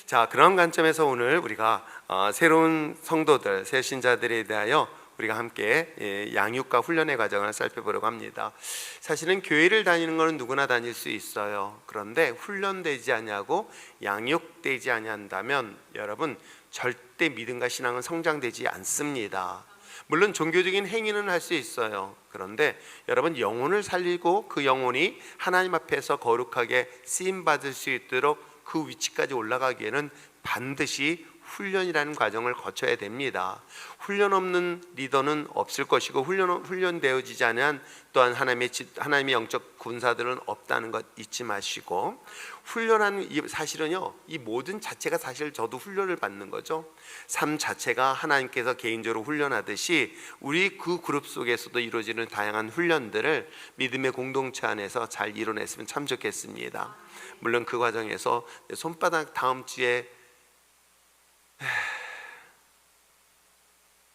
자, 그런 관점에서 오늘 우리가 새로운 성도들, 새 신자들에 대하여 우리가 함께 양육과 훈련의 과정을 살펴보려고 합니다. 사실은 교회를 다니는 것은 누구나 다닐 수 있어요. 그런데 훈련되지 아니하고 양육되지 아니한다면 여러분 절대 믿음과 신앙은 성장되지 않습니다. 물론 종교적인 행위는 할 수 있어요. 그런데 여러분 영혼을 살리고 그 영혼이 하나님 앞에서 거룩하게 쓰임받을 수 있도록 그 위치까지 올라가기에는 반드시 훈련이라는 과정을 거쳐야 됩니다. 훈련 없는 리더는 없을 것이고 훈련되어지지 않은 또한 하나님의 영적 군사들은 없다는 것 잊지 마시고, 훈련하는 사실은요, 이 모든 자체가 사실 저도 훈련을 받는 거죠. 삶 자체가 하나님께서 개인적으로 훈련하듯이 우리 그 그룹 속에서도 이루어지는 다양한 훈련들을 믿음의 공동체 안에서 잘 이뤄냈으면 참 좋겠습니다. 물론 그 과정에서 손바닥 다음 주에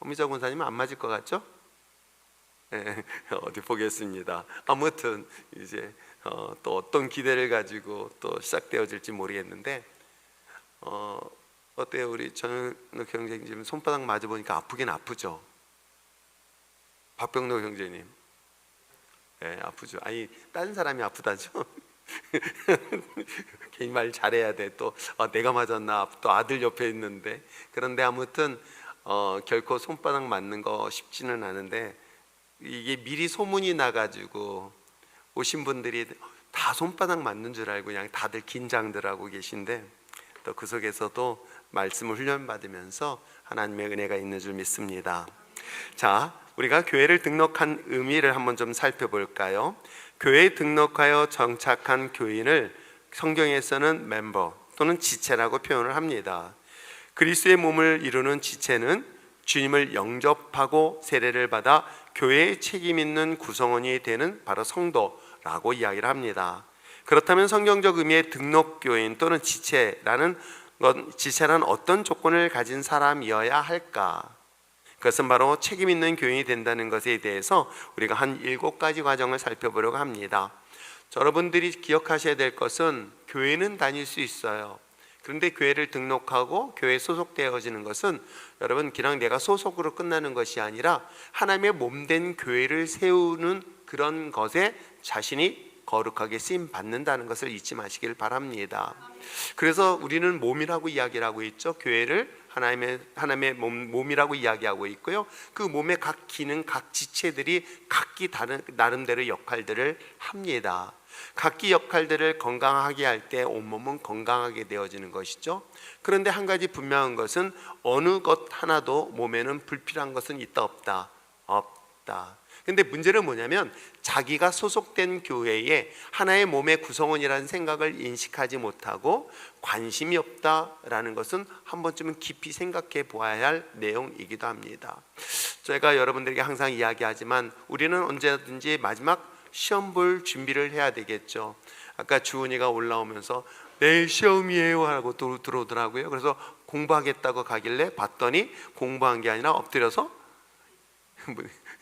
엄미자 권사님은 안 맞을 것 같죠? 네, 어디 보겠습니다. 아무튼 이제 또 어떤 기대를 가지고 또 시작되어질지 모르겠는데 어때요? 우리 전현욱 형제님 손바닥 맞아보니까 아프긴 아프죠? 박병록 형제님, 네, 아프죠? 아니 다른 사람이 아프다죠? 괜히 말 잘해야 돼. 또 내가 맞았나, 또 아들 옆에 있는데. 그런데 아무튼 결코 손바닥 맞는 거 쉽지는 않은데, 이게 미리 소문이 나가지고 오신 분들이 다 손바닥 맞는 줄 알고 그냥 다들 긴장들 하고 계신데, 또 그 속에서도 말씀을 훈련받으면서 하나님의 은혜가 있는 줄 믿습니다. 자, 우리가 교회를 등록한 의미를 한번 좀 살펴볼까요? 교회에 등록하여 정착한 교인을 성경에서는 멤버 또는 지체라고 표현을 합니다. 그리스도의 몸을 이루는 지체는 주님을 영접하고 세례를 받아 교회의 책임 있는 구성원이 되는 바로 성도라고 이야기를 합니다. 그렇다면 성경적 의미의 등록교인 또는 지체란 어떤 조건을 가진 사람이어야 할까? 그것은 바로 책임 있는 교인이 된다는 것에 대해서 우리가 한 7가지 과정을 살펴보려고 합니다. 여러분들이 기억하셔야 될 것은 교회는 다닐 수 있어요. 그런데 교회를 등록하고 교회에 소속되어지는 것은 여러분 그냥 내가 소속으로 끝나는 것이 아니라 하나님의 몸된 교회를 세우는 그런 것에 자신이 거룩하게 쓰임 받는다는 것을 잊지 마시길 바랍니다. 그래서 우리는 몸이라고 이야기를 하고 있죠. 교회를 하나님의 몸이라고 이야기하고 있고요. 그 몸의 각 기능, 각 지체들이 각기 다른 나름대로 역할들을 합니다. 각기 역할들을 건강하게 할 때 온몸은 건강하게 되어지는 것이죠. 그런데 한 가지 분명한 것은 어느 것 하나도 몸에는 불필요한 것은 있다 없다. 근데 문제는 뭐냐면 자기가 소속된 교회에 하나의 몸의 구성원이라는 생각을 인식하지 못하고 관심이 없다라는 것은 한 번쯤은 깊이 생각해 보아야 할 내용이기도 합니다. 제가 여러분들에게 항상 이야기하지만 우리는 언제든지 마지막 시험 볼 준비를 해야 되겠죠. 아까 주은이가 올라오면서 내일 시험이에요 하고 들어오더라고요. 그래서 공부하겠다고 가길래 봤더니 공부한 게 아니라 엎드려서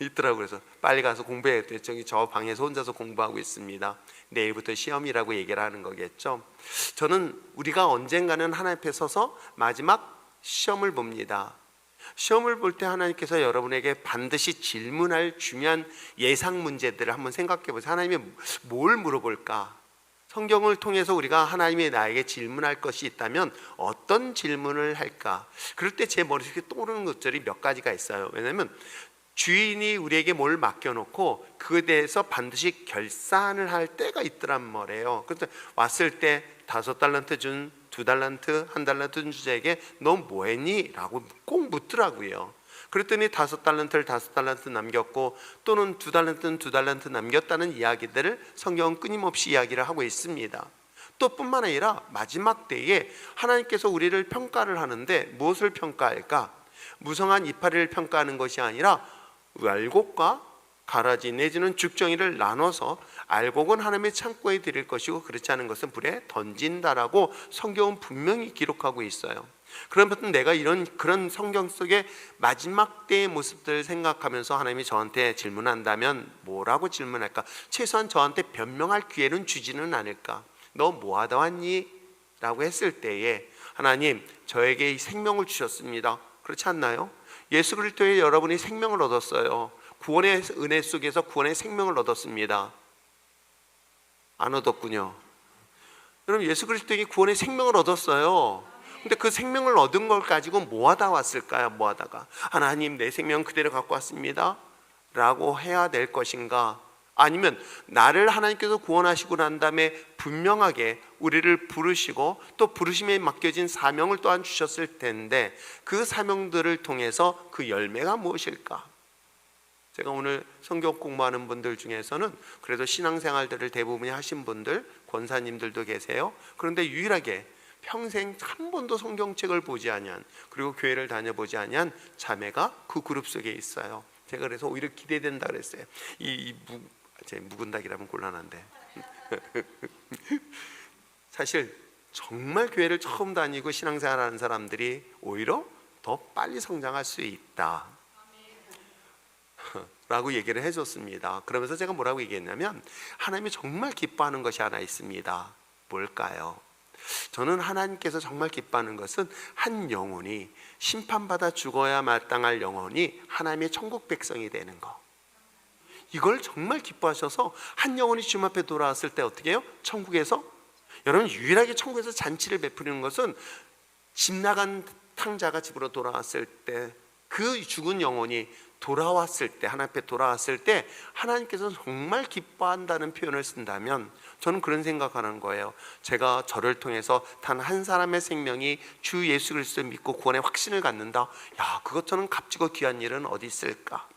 있더라고요. 그래서 빨리 가서 공부해야겠다 했더니 저 방에서 혼자서 공부하고 있습니다. 내일부터 시험이라고 얘기를 하는 거겠죠. 저는 우리가 언젠가는 하나님 앞에 서서 마지막 시험을 봅니다. 시험을 볼 때 하나님께서 여러분에게 반드시 질문할 중요한 예상 문제들을 한번 생각해 보세요. 하나님이 뭘 물어볼까? 성경을 통해서 우리가 하나님이 나에게 질문할 것이 있다면 어떤 질문을 할까? 그럴 때 제 머릿속에 떠오르는 것들이 몇 가지가 있어요. 왜냐하면 주인이 우리에게 뭘 맡겨놓고 그에 대해서 반드시 결산을 할 때가 있더란 말이에요. 그래서 왔을 때 5달란트 준 2달란트, 1달란트 준 주제에게 너 뭐했니? 라고 꼭 묻더라고요. 그랬더니 5달란트를 5달란트 남겼고 또는 2달란트는 2달란트 남겼다는 이야기들을 성경은 끊임없이 이야기를 하고 있습니다. 또 뿐만 아니라 마지막 때에 하나님께서 우리를 평가를 하는데 무엇을 평가할까? 무성한 이파리를 평가하는 것이 아니라 알곡과 가라지 내지는 죽정이를 나눠서 알곡은 하나님의 창고에 드릴 것이고 그렇지 않은 것은 불에 던진다라고 성경은 분명히 기록하고 있어요. 그러면 내가 그런 성경 속의 마지막 때의 모습들을 생각하면서 하나님이 저한테 질문한다면 뭐라고 질문할까? 최소한 저한테 변명할 기회는 주지는 않을까? 너 뭐 하다 왔니? 라고 했을 때에 하나님 저에게 이 생명을 주셨습니다. 그렇지 않나요? 예수 그리스도에 여러분이 생명을 얻었어요. 구원의 은혜 속에서 구원의 생명을 얻었습니다. 안 얻었군요. 여러분 예수 그리스도에게 구원의 생명을 얻었어요. 근데 그 생명을 얻은 걸 가지고 뭐 하다 왔을까요? 뭐 하다가 하나님 내 생명 그대로 갖고 왔습니다 라고 해야 될 것인가? 아니면 나를 하나님께서 구원하시고 난 다음에 분명하게 우리를 부르시고 또 부르심에 맡겨진 사명을 또한 주셨을 텐데 그 사명들을 통해서 그 열매가 무엇일까? 제가 오늘 성경 공부하는 분들 중에서는 그래도 신앙생활들을 대부분이 하신 분들, 권사님들도 계세요. 그런데 유일하게 평생 한 번도 성경책을 보지 아니한, 그리고 교회를 다녀보지 아니한 자매가 그 그룹 속에 있어요. 제가 그래서 오히려 기대된다 그랬어요. 제 묵은 닭이라면 곤란한데 사실 정말 교회를 처음 다니고 신앙생활하는 사람들이 오히려 더 빨리 성장할 수 있다 라고 얘기를 해줬습니다. 그러면서 제가 뭐라고 얘기했냐면 하나님이 정말 기뻐하는 것이 하나 있습니다. 뭘까요? 저는 하나님께서 정말 기뻐하는 것은 한 영혼이 심판받아 죽어야 마땅할 영혼이 하나님의 천국 백성이 되는 것, 이걸 정말 기뻐하셔서 한 영혼이 주님 앞에 돌아왔을 때 어떻게 해요? 천국에서, 여러분 유일하게 천국에서 잔치를 베푸는 것은 집 나간 탕자가 집으로 돌아왔을 때, 그 죽은 영혼이 돌아왔을 때, 하나님 앞에 돌아왔을 때 하나님께서 정말 기뻐한다는 표현을 쓴다면 저는 그런 생각하는 거예요. 제가 저를 통해서 단 한 사람의 생명이 주 예수 그리스도를 믿고 구원의 확신을 갖는다, 야, 그것처럼 값지고 귀한 일은 어디 있을까?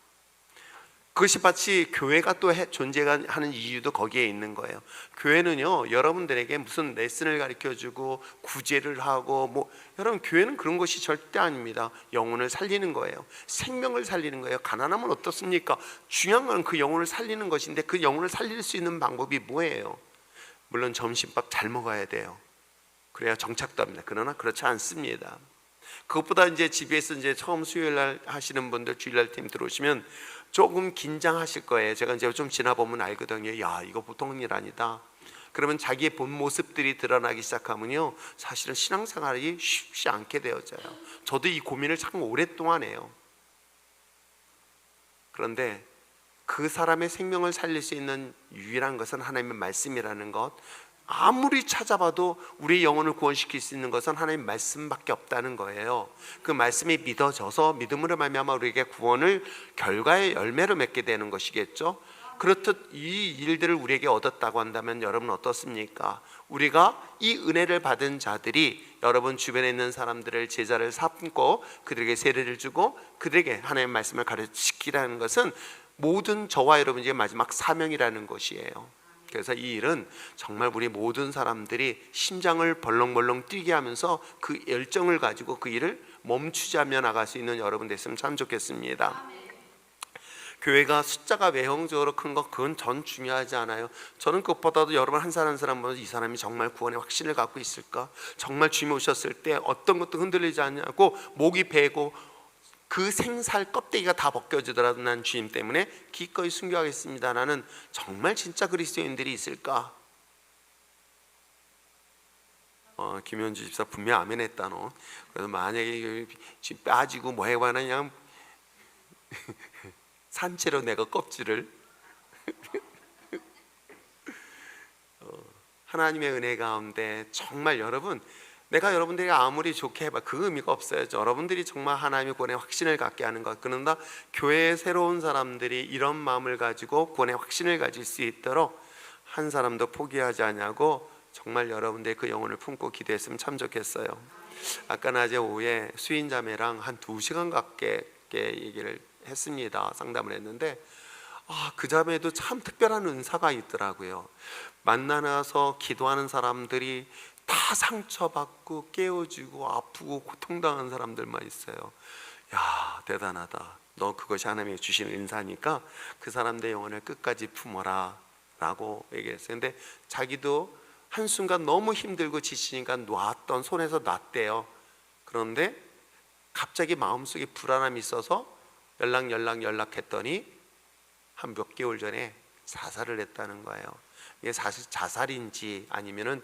그것이 마치 교회가 또 존재하는 이유도 거기에 있는 거예요. 교회는요 여러분들에게 무슨 레슨을 가르쳐주고 구제를 하고 여러분 교회는 그런 것이 절대 아닙니다. 영혼을 살리는 거예요. 생명을 살리는 거예요. 가난하면 어떻습니까? 중요한 건 그 영혼을 살리는 것인데 그 영혼을 살릴 수 있는 방법이 뭐예요? 물론 점심밥 잘 먹어야 돼요. 그래야 정착도 합니다. 그러나 그렇지 않습니다. 그것보다 이제 집에서 이제 처음 수요일 날 하시는 분들 주일날 팀 들어오시면 조금 긴장하실 거예요. 제가 이제 좀 지나보면 알거든요. 야, 이거 보통 일 아니다. 그러면 자기의 본 모습들이 드러나기 시작하면요 사실은 신앙생활이 쉽지 않게 되어져요. 저도 이 고민을 참 오랫동안 해요. 그런데 그 사람의 생명을 살릴 수 있는 유일한 것은 하나님의 말씀이라는 것, 아무리 찾아봐도 우리의 영혼을 구원시킬 수 있는 것은 하나님의 말씀밖에 없다는 거예요. 그 말씀이 믿어져서 믿음으로 말미암아 우리에게 구원을 결과의 열매로 맺게 되는 것이겠죠. 그렇듯 이 일들을 우리에게 얻었다고 한다면 여러분 어떻습니까? 우리가 이 은혜를 받은 자들이 여러분 주변에 있는 사람들을 제자를 삼고 그들에게 세례를 주고 그들에게 하나님의 말씀을 가르치기라는 것은 모든 저와 여러분의 마지막 사명이라는 것이에요. 그래서 이 일은 정말 우리 모든 사람들이 심장을 벌렁벌렁 뛰게 하면서 그 열정을 가지고 그 일을 멈추지 않으며 나갈 수 있는 여러분 됐으면 참 좋겠습니다. 교회가 숫자가 외형적으로 큰 것, 그건 전 중요하지 않아요. 저는 그것보다도 여러분 한 사람 한 사람 보면서 이 사람이 정말 구원의 확신을 갖고 있을까? 정말 주님 오셨을 때 어떤 것도 흔들리지 않냐고 목이 베고 그 생살 껍데기가 다 벗겨지더라도 난 주님 때문에 기꺼이 순교하겠습니다. 나는 정말 진짜 그리스도인들이 있을까? 김현주 집사 분명 아멘 했다 너. 그래서 만약에 빠지고 뭐 해봐나 그냥 산채로 내가 껍질을 하나님의 은혜 가운데 정말 여러분, 내가 여러분들이 아무리 좋게 해봐 그 의미가 없어요. 여러분들이 정말 하나님의 구원의 확신을 갖게 하는 것, 그런다 교회의 새로운 사람들이 이런 마음을 가지고 구원의 확신을 가질 수 있도록 한 사람도 포기하지 않냐고 정말 여러분들의 그 영혼을 품고 기도했으면 참 좋겠어요. 아까 낮에 오후에 수인자매랑 한 2시간 가깝게 얘기를 했습니다. 상담을 했는데 그 자매도 참 특별한 은사가 있더라고요. 만나서 기도하는 사람들이 다 상처받고 깨어지고 아프고 고통당한 사람들만 있어요. 야, 대단하다. 너 그것이 하나님이 주신 은사니까 그 사람들의 영혼을 끝까지 품어라 라고 얘기했어요. 근데 자기도 한순간 너무 힘들고 지치니까 놨던 손에서 놨대요. 그런데 갑자기 마음속에 불안함이 있어서 연락했더니 한 몇 개월 전에 자살을 했다는 거예요. 이게 사실 자살인지 아니면은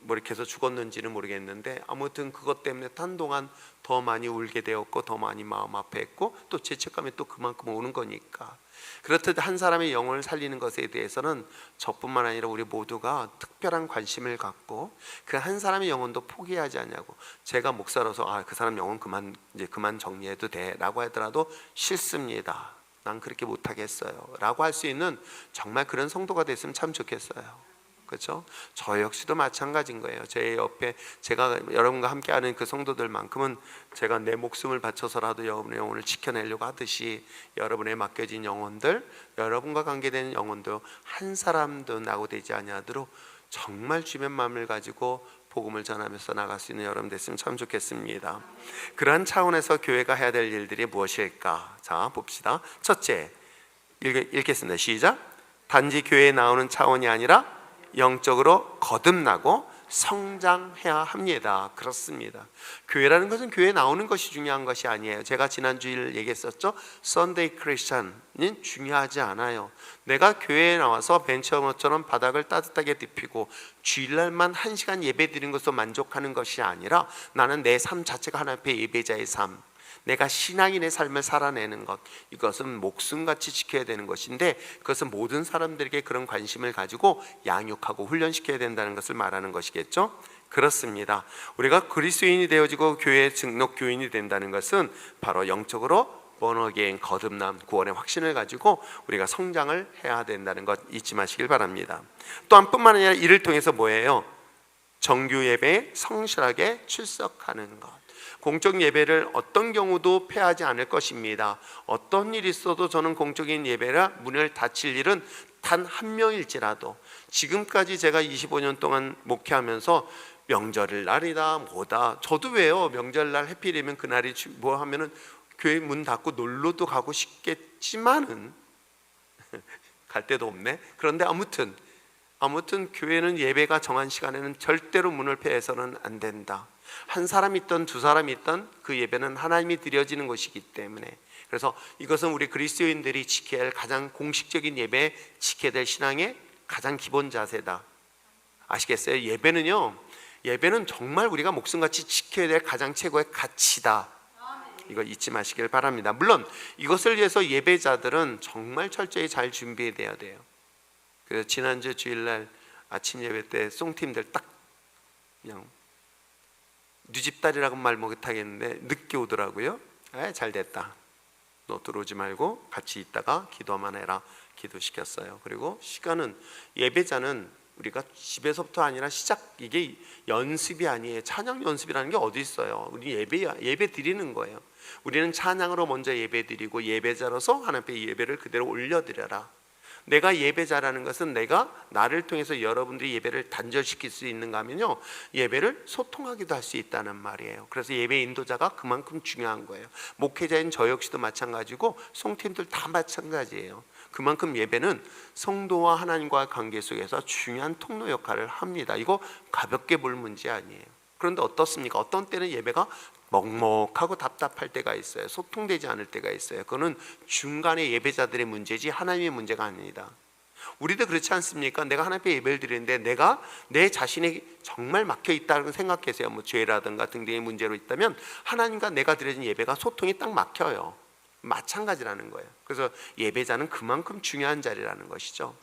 뭐 이렇게 해서 죽었는지는 모르겠는데, 아무튼 그것 때문에 한동안 더 많이 울게 되었고 더 많이 마음 아파했고 또 죄책감이 또 그만큼 오는 거니까. 그렇듯 한 사람의 영혼을 살리는 것에 대해서는 저뿐만 아니라 우리 모두가 특별한 관심을 갖고 그 한 사람의 영혼도 포기하지 않냐고. 제가 목사로서 그 사람 영혼 그만 정리해도 돼라고 하더라도 싫습니다, 난 그렇게 못하겠어요 라고 할 수 있는 정말 그런 성도가 됐으면 참 좋겠어요. 그렇죠? 저 역시도 마찬가지인 거예요. 제 옆에 제가 여러분과 함께하는 그 성도들만큼은 제가 내 목숨을 바쳐서라도 여러분의 영혼을 지켜내려고 하듯이 여러분의 맡겨진 영혼들, 여러분과 관계되는 영혼도 한 사람도 낙오되지 아니하도록 정말 주변 마음을 가지고 복음을 전하면서 나갈 수 있는 여러분 됐으면 참 좋겠습니다. 그러한 차원에서 교회가 해야 될 일들이 무엇일까? 자, 봅시다. 첫째, 읽겠습니다. 시작. 단지 교회에 나오는 차원이 아니라 영적으로 거듭나고 성장해야 합니다. 그렇습니다. 교회라는 것은 교회에 나오는 것이 중요한 것이 아니에요. 제가 지난주일 얘기했었죠. Sunday Christian은 중요하지 않아요. 내가 교회에 나와서 벤처머처럼 바닥을 따뜻하게 데피고 주일날만 1시간 예배 드리는 것으로 만족하는 것이 아니라 나는 내 삶 자체가 하나님 앞에 예배자의 삶, 내가 신앙인의 삶을 살아내는 것, 이것은 목숨같이 지켜야 되는 것인데, 그것은 모든 사람들에게 그런 관심을 가지고 양육하고 훈련시켜야 된다는 것을 말하는 것이겠죠. 그렇습니다. 우리가 그리스도인이 되어지고 교회 등록 교인이 된다는 것은 바로 영적으로 born-again, 거듭남, 구원의 확신을 가지고 우리가 성장을 해야 된다는 것 잊지 마시길 바랍니다. 또한 뿐만 아니라 이를 통해서 뭐예요? 정규 예배에 성실하게 출석하는 것. 공적 예배를 어떤 경우도 패하지 않을 것입니다. 어떤 일이 있어도 저는 공적인 예배라 문을 닫힐 일은 단 한 명일지라도, 지금까지 제가 25년 동안 목회하면서 명절 날이다 뭐다, 저도 왜요, 명절날 해필이면 그날이 뭐 하면은 교회 문 닫고 놀러도 가고 싶겠지만은 갈 데도 없네. 그런데 아무튼 교회는 예배가 정한 시간에는 절대로 문을 폐해서는 안 된다. 한 사람 있던 두 사람 있던 그 예배는 하나님이 드려지는 것이기 때문에, 그래서 이것은 우리 그리스도인들이 지켜야 할 가장 공식적인 예배, 지켜야 될 신앙의 가장 기본 자세다. 아시겠어요? 예배는 정말 우리가 목숨같이 지켜야 될 가장 최고의 가치다. 이거 잊지 마시길 바랍니다. 물론 이것을 위해서 예배자들은 정말 철저히 잘 준비해야 돼요. 그래서 지난주 주일날 아침 예배 때 송팀들 딱 그냥 뉴집딸이라고 말 못하겠는데 늦게 오더라고요. 잘 됐다, 너 들어오지 말고 같이 있다가 기도만 해라 기도시켰어요. 그리고 시간은, 예배자는 우리가 집에서부터 아니라 이게 연습이 아니에요. 찬양 연습이라는 게 어디 있어요. 우리 예배 드리는 거예요. 우리는 찬양으로 먼저 예배 드리고 예배자로서 하나님 앞에 예배를 그대로 올려드려라. 내가 예배자라는 것은 내가 나를 통해서 여러분들이 예배를 단절시킬 수 있는가 하면요, 예배를 소통하기도 할 수 있다는 말이에요. 그래서 예배 인도자가 그만큼 중요한 거예요. 목회자인 저 역시도 마찬가지고 송팀들 다 마찬가지예요. 그만큼 예배는 성도와 하나님과의 관계 속에서 중요한 통로 역할을 합니다. 이거 가볍게 볼 문제 아니에요. 그런데 어떻습니까? 어떤 때는 예배가 먹먹하고 답답할 때가 있어요. 소통되지 않을 때가 있어요. 그거는 중간에 예배자들의 문제지 하나님의 문제가 아닙니다. 우리도 그렇지 않습니까? 내가 하나님 앞에 예배를 드리는데 내가 내 자신이 정말 막혀 있다고 생각해서요, 뭐 죄라든가 등등의 문제로 있다면 하나님과 내가 드려진 예배가 소통이 딱 막혀요. 마찬가지라는 거예요. 그래서 예배자는 그만큼 중요한 자리라는 것이죠.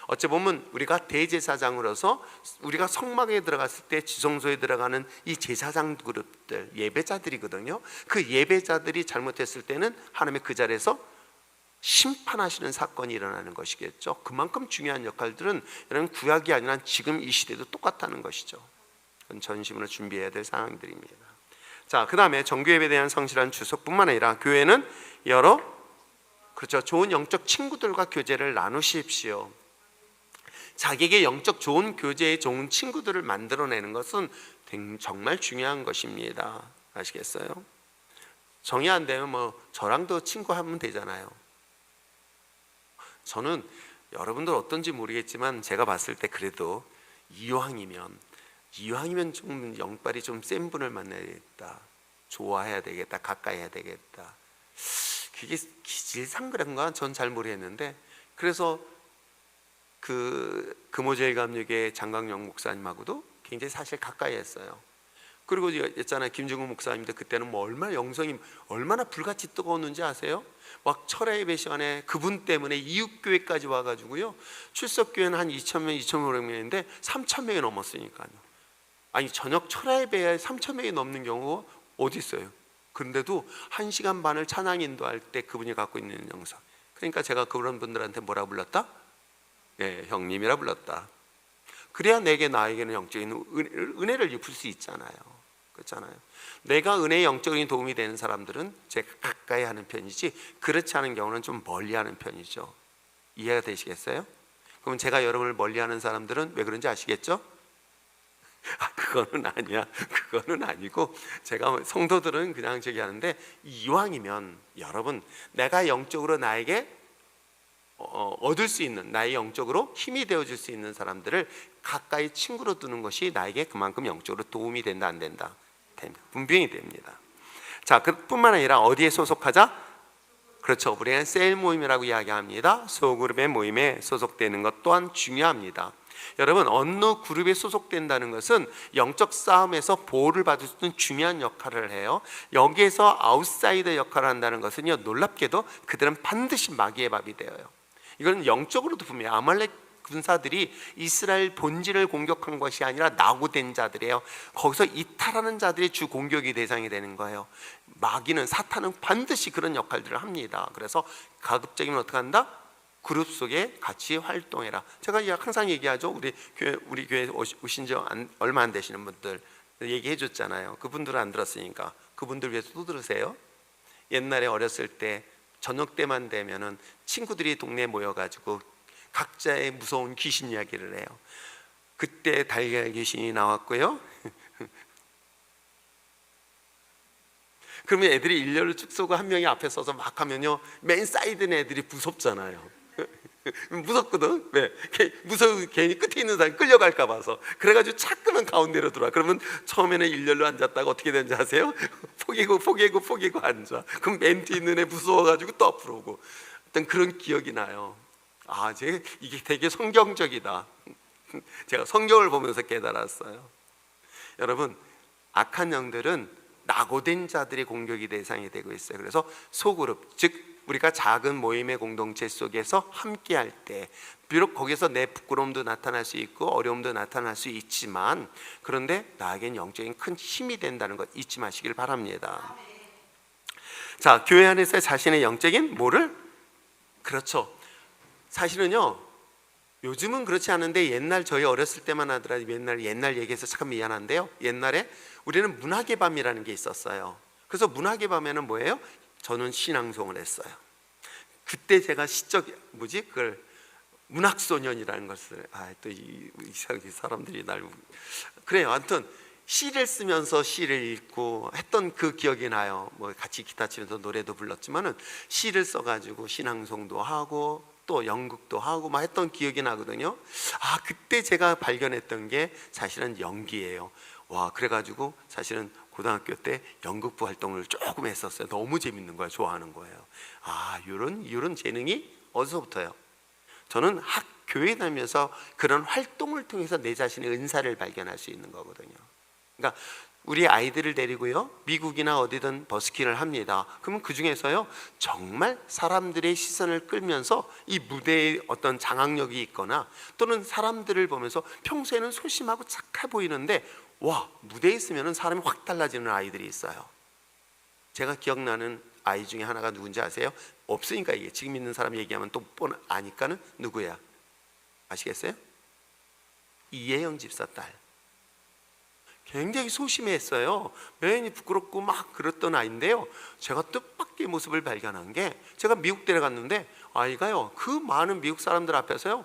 어찌 보면 우리가 대제사장으로서 우리가 성막에 들어갔을 때 지성소에 들어가는 이 제사장 그룹들, 예배자들이거든요. 그 예배자들이 잘못했을 때는 하나님의 그 자리에서 심판하시는 사건이 일어나는 것이겠죠. 그만큼 중요한 역할들은 이런 구약이 아니라 지금 이 시대도 똑같다는 것이죠. 전심으로 준비해야 될 상황들입니다. 자, 그 다음에 정규예배에 대한 성실한 주석뿐만 아니라 교회는 여러 좋은 영적 친구들과 교제를 나누십시오. 자기에게 영적 좋은 교제의 좋은 친구들을 만들어내는 것은 정말 중요한 것입니다. 아시겠어요? 정이 안 되면 뭐 저랑도 친구하면 되잖아요. 저는 여러분들 어떤지 모르겠지만 제가 봤을 때 그래도 이왕이면 좀 영빨이 좀 센 분을 만나야겠다, 좋아해야 되겠다, 가까이 해야 되겠다. 그게 기질상 그런가 전 잘 모르겠는데, 그래서 그 금호제일 감리교회 장강영 목사님하고도 굉장히 사실 가까이 했어요. 그리고 있잖아요, 김중국 목사님도 그때는 뭐 얼마나 영성이 얼마나 불같이 뜨거웠는지 아세요? 막 철야 예배 시간에 그분 때문에 이웃교회까지 와가지고요, 출석교회는 한 2,000명, 2,500명인데 3,000명이 넘었으니까요. 아니 저녁 철야 예배에 3,000명이 넘는 경우가 어디 있어요? 그런데도 1시간 반을 찬양 인도할 때 그분이 갖고 있는 영성, 그러니까 제가 그런 분들한테 뭐라 불렀다? 예, 형님이라 불렀다. 그래야 나에게는 영적인 은혜를 입을 수 있잖아요. 그렇잖아요. 내가 은혜의 영적인 도움이 되는 사람들은 제가 가까이 하는 편이지, 그렇지 않은 경우는 좀 멀리 하는 편이죠. 이해가 되시겠어요? 그럼 제가 여러분을 멀리 하는 사람들은 왜 그런지 아시겠죠? 그거는 아니야. 그거는 아니고, 제가 성도들은 그냥 저기 하는데, 이왕이면 여러분, 내가 영적으로 나에게 얻을 수 있는, 나의 영적으로 힘이 되어줄 수 있는 사람들을 가까이 친구로 두는 것이 나에게 그만큼 영적으로 도움이 된다, 안 된다? 분명히 됩니다. 자, 그뿐만 아니라 어디에 소속하자? 그렇죠, 우리는 셀 모임이라고 이야기합니다. 소그룹의 모임에 소속되는 것 또한 중요합니다. 여러분, 어느 그룹에 소속된다는 것은 영적 싸움에서 보호를 받을 수 있는 중요한 역할을 해요. 여기에서 아웃사이더 역할을 한다는 것은요, 놀랍게도 그들은 반드시 마귀의 밥이 되어요. 이건 영적으로도 분명히 아말렉 군사들이 이스라엘 본질을 공격한 것이 아니라 낙오된 자들이에요. 거기서 이탈하는 자들이 주 공격의 대상이 되는 거예요. 마귀는, 사탄은 반드시 그런 역할들을 합니다. 그래서 가급적이면 어떻게 한다? 그룹 속에 같이 활동해라. 제가 항상 얘기하죠. 우리 교회 오신 지 얼마 안 되시는 분들 얘기해 줬잖아요. 그분들은 안 들었으니까 그분들 위해서 또 들으세요. 옛날에 어렸을 때 저녁 때만 되면은 친구들이 동네에 모여가지고 각자의 무서운 귀신 이야기를 해요. 그때 달걀 귀신이 나왔고요. 그러면 애들이 일렬로 쭉 서고 한 명이 앞에 서서 막 하면요, 맨 사이드는 애들이 무섭잖아요. 무섭거든. 왜? 무서워. 괜히 끝에 있는 사람이 끌려갈까 봐서. 그래가지고 자꾸만 가운데로 들어와. 그러면 처음에는 일렬로 앉았다가 어떻게 되는지 아세요? 포개고 앉아. 그럼 맨 뒤에 있는 애 무서워가지고 또 앞으로 오고. 어떤 그런 기억이 나요. 이게 되게 성경적이다. 제가 성경을 보면서 깨달았어요. 여러분, 악한 영들은 낙오된 자들의 공격이 대상이 되고 있어요. 그래서 소그룹, 즉 우리가 작은 모임의 공동체 속에서 함께할 때, 비록 거기서 내 부끄러움도 나타날 수 있고 어려움도 나타날 수 있지만, 그런데 나에겐 영적인 큰 힘이 된다는 것 잊지 마시길 바랍니다. 자, 교회 안에서 자신의 영적인 뭐를? 그렇죠. 사실은요, 요즘은 그렇지 않은데 옛날 저희 어렸을 때만 하더라도, 옛날 얘기해서 참 미안한데요, 옛날에 우리는 문학의 밤이라는 게 있었어요. 그래서 문학의 밤에는 뭐예요? 저는 신앙송을 했어요. 그때 제가 그걸 문학소년이라는 것을, 또 이 사람들이 날 그래요. 아무튼 시를 쓰면서 시를 읽고 했던 그 기억이 나요. 뭐 같이 기타 치면서 노래도 불렀지만은 시를 써가지고 신앙송도 하고 또 연극도 하고 막 했던 기억이 나거든요. 그때 제가 발견했던 게 사실은 연기예요. 그래가지고 사실은 고등학교 때 연극부 활동을 조금 했었어요. 너무 재밌는 거예요. 좋아하는 거예요. 이런 재능이 어디서부터요? 저는 교회 다니면서 그런 활동을 통해서 내 자신의 은사를 발견할 수 있는 거거든요. 그러니까 우리 아이들을 데리고요, 미국이나 어디든 버스킹을 합니다. 그러면 그 중에서요, 정말 사람들의 시선을 끌면서 이 무대에 어떤 장악력이 있거나, 또는 사람들을 보면서 평소에는 소심하고 착해 보이는데 무대에 있으면 사람이 확 달라지는 아이들이 있어요. 제가 기억나는 아이 중에 하나가 누군지 아세요? 없으니까 이게 지금 있는 사람 얘기하면 또 아니까는 누구야? 아시겠어요? 이혜영 집사 딸. 굉장히 소심했어요. 괜히 부끄럽고 막 그랬던 아이인데요, 제가 뜻밖의 모습을 발견한 게, 제가 미국 데려갔는데 아이가요, 그 많은 미국 사람들 앞에서요,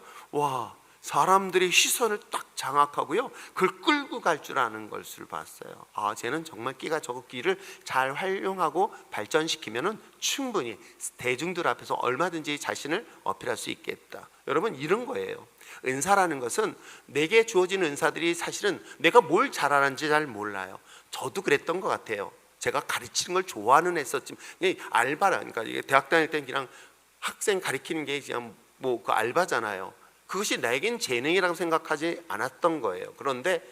사람들의 시선을 딱 장악하고요, 그걸 끌고 갈 줄 아는 것을 봤어요. 쟤는 정말 저 끼를 잘 활용하고 발전시키면은 충분히 대중들 앞에서 얼마든지 자신을 어필할 수 있겠다. 여러분, 이런 거예요. 은사라는 것은 내게 주어진 은사들이 사실은 내가 뭘 잘하는지 잘 몰라요. 저도 그랬던 것 같아요. 제가 가르치는 걸 좋아하는 했었지만, 알바라, 그러니까 대학 다닐 때는 그냥 학생 가르치는 게 그냥 그 알바잖아요. 그것이 나에겐 재능이라고 생각하지 않았던 거예요. 그런데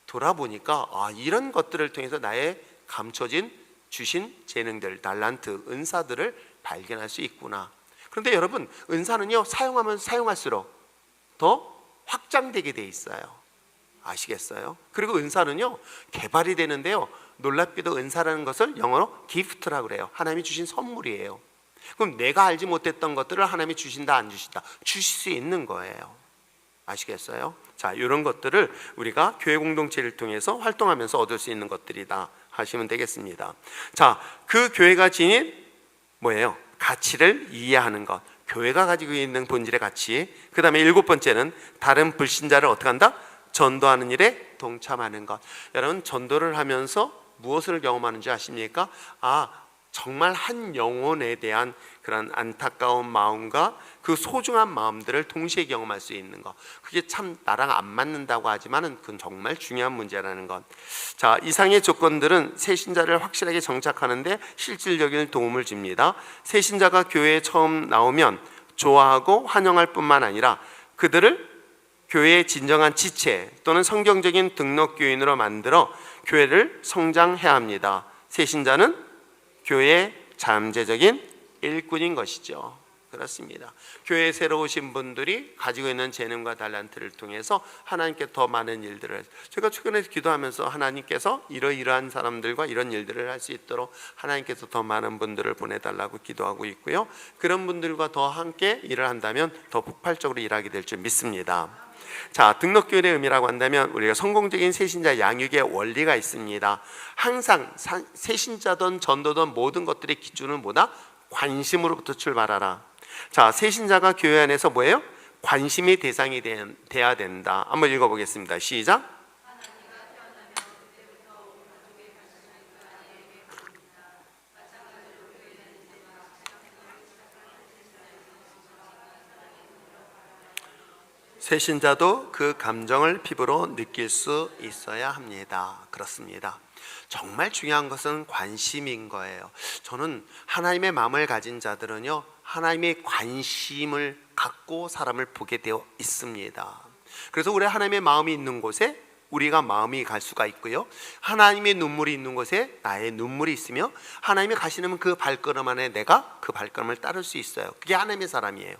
돌아보니까 이런 것들을 통해서 나의 감춰진 주신 재능들, 달란트, 은사들을 발견할 수 있구나. 그런데 여러분, 은사는요, 사용하면 사용할수록 더 확장되게 돼 있어요. 아시겠어요? 그리고 은사는요, 개발이 되는데요, 놀랍게도 은사라는 것을 영어로 기프트라고 그래요. 하나님이 주신 선물이에요. 그럼 내가 알지 못했던 것들을 하나님이 주신다, 안 주신다? 주실 수 있는 거예요. 아시겠어요? 자, 이런 것들을 우리가 교회 공동체를 통해서 활동하면서 얻을 수 있는 것들이다 하시면 되겠습니다. 자, 그 교회가 지닌 뭐예요? 가치를 이해하는 것, 교회가 가지고 있는 본질의 가치. 그 다음에 7번째는 다른 불신자를 어떻게 한다? 전도하는 일에 동참하는 것. 여러분, 전도를 하면서 무엇을 경험하는지 아십니까? 정말 한 영혼에 대한 그런 안타까운 마음과 그 소중한 마음들을 동시에 경험할 수 있는 것. 그게 참 나랑 안 맞는다고 하지만은 그건 정말 중요한 문제라는 것. 자, 이상의 조건들은 새신자를 확실하게 정착하는데 실질적인 도움을 줍니다. 새신자가 교회에 처음 나오면 좋아하고 환영할 뿐만 아니라 그들을 교회의 진정한 지체 또는 성경적인 등록교인으로 만들어 교회를 성장해야 합니다. 새신자는 교회의 잠재적인 일꾼인 것이죠. 그렇습니다. 교회에 새로 오신 분들이 가지고 있는 재능과 달란트를 통해서 하나님께 더 많은 일들을, 제가 최근에 기도하면서 하나님께서 이러이러한 사람들과 이런 일들을 할 수 있도록 하나님께서 더 많은 분들을 보내달라고 기도하고 있고요. 그런 분들과 더 함께 일을 한다면 더 폭발적으로 일하게 될 줄 믿습니다. 자, 등록교인의 의미라고 한다면 우리가 성공적인 새신자 양육의 원리가 있습니다. 항상 새신자든 전도든 모든 것들의 기준은 뭐다? 관심으로부터 출발하라. 자, 새신자가 교회 안에서 뭐예요? 관심의 대상이 돼야 된다. 한번 읽어보겠습니다. 시작. 새신자도 그 감정을 피부로 느낄 수 있어야 합니다. 그렇습니다. 정말 중요한 것은 관심인 거예요. 저는 하나님의 마음을 가진 자들은요, 하나님의 관심을 갖고 사람을 보게 되어 있습니다. 그래서 우리 하나님의 마음이 있는 곳에 우리가 마음이 갈 수가 있고요, 하나님의 눈물이 있는 곳에 나의 눈물이 있으며 하나님이 가시는 그 발걸음 안에 내가 그 발걸음을 따를 수 있어요. 그게 하나님의 사람이에요.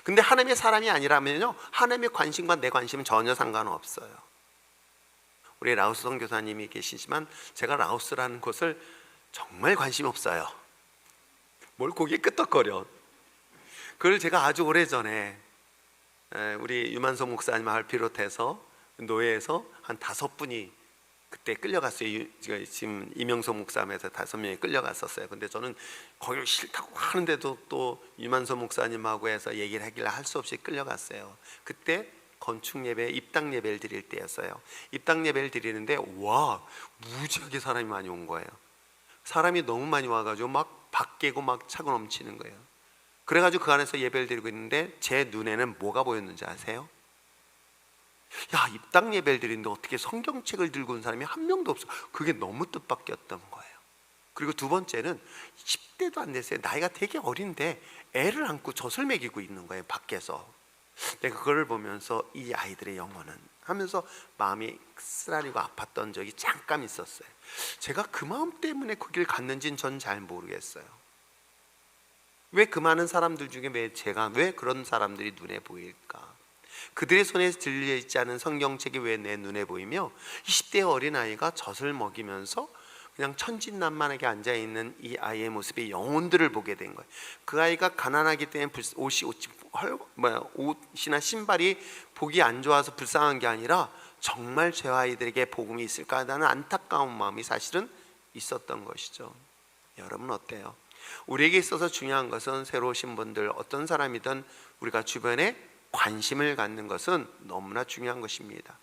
근데 하나님의 사람이 아니라면요, 하나님의 관심과 내 관심은 전혀 상관없어요. 우리 라오스 선교사님이 계시지만 제가 라오스라는 곳을 정말 관심 없어요. 뭘 거기에 끄떡거려. 그걸 제가 아주 오래전에 우리 유만성 목사님을 비롯해서 노예에서 한 5분이 그때 끌려갔어요. 지금 이명석 목사님에서 5명이 끌려갔었어요. 근데 저는 거기를 싫다고 하는데도 또 유만석 목사님하고 해서 얘기를 하길래 할 수 없이 끌려갔어요. 그때 건축 예배, 입당 예배를 드릴 때였어요. 입당 예배를 드리는데 무지하게 사람이 많이 온 거예요. 사람이 너무 많이 와가지고 막 밖에고 막 차고 넘치는 거예요. 그래가지고 그 안에서 예배를 드리고 있는데 제 눈에는 뭐가 보였는지 아세요? 야, 입당 예배를 드리는데 어떻게 성경책을 들고 온 사람이 한 명도 없어. 그게 너무 뜻밖이었던 거예요. 그리고 두 번째는 10대도 안 됐어요. 나이가 되게 어린데 애를 안고 젖을 먹이고 있는 거예요, 밖에서. 내가 그걸 보면서 이 아이들의 영혼은 하면서 마음이 쓰라리고 아팠던 적이 잠깐 있었어요. 제가 그 마음 때문에 거길 갔는지는 전 잘 모르겠어요. 왜 그 많은 사람들 중에 왜 그런 사람들이 눈에 보일까? 그들의 손에 들려있지 않은 성경책이 왜 내 눈에 보이며 20대의 어린아이가 젖을 먹이면서 그냥 천진난만하게 앉아있는 이 아이의 모습의 영혼들을 보게 된 거예요. 그 아이가 가난하기 때문에 옷이나 신발이 보기 안 좋아서 불쌍한 게 아니라 정말 제 아이들에게 복음이 있을까 하는 안타까운 마음이 사실은 있었던 것이죠. 여러분 어때요? 우리에게 있어서 중요한 것은 새로 오신 분들 어떤 사람이든 우리가 주변에 관심을 갖는 것은 너무나 중요한 것입니다.